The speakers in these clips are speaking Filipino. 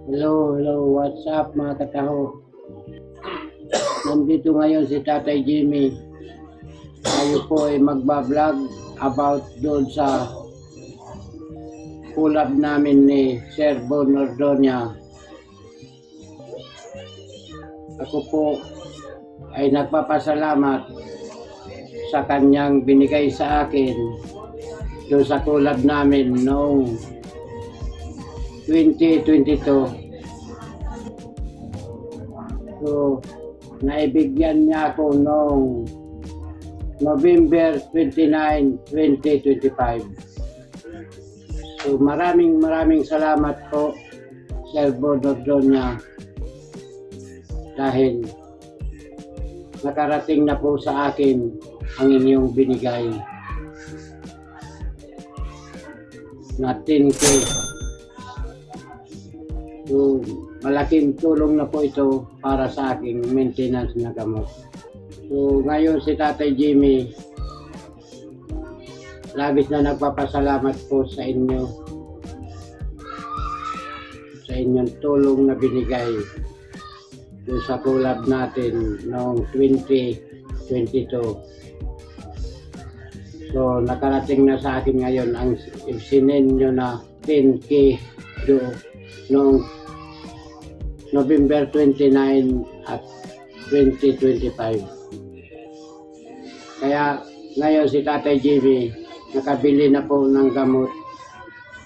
Hello, what's up mga kataho? Nandito ngayon si Tatay Jimmy. Tayo po ay magbablog about doon sa collab namin ni Sir Bon Ordonia. Ako po ay nagpapasalamat sa kanyang binigay sa akin doon sa collab namin noong 2022. So, naibigyan niya ako noong November 29, 2025. So, maraming salamat po, Sir Bon Ordonia, dahil nakarating na po sa akin ang inyong binigay na 10K. So, malaking tulong na po ito para sa aking maintenance na gamot. So, ngayon si Tatay Jimmy, labis na nagpapasalamat po sa inyo sa inyong tulong na binigay doon sa collab natin noong 2022. So, nakarating na sa akin ngayon ang sinend nyo na 10K doon noong November 29 at 2025. Kaya ngayon si Tatay Jimmy nakabili na po ng gamot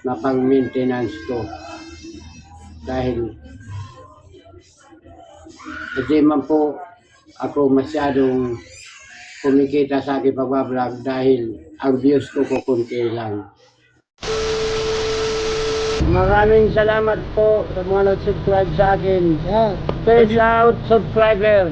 na pang maintenance ko dahil hindi man po ako masyadong kumikita sa aking pagbablog dahil ang views ko kukunti lang. Maraming salamat po sa mga nag-subscribe sa akin. Peace out, subscriber!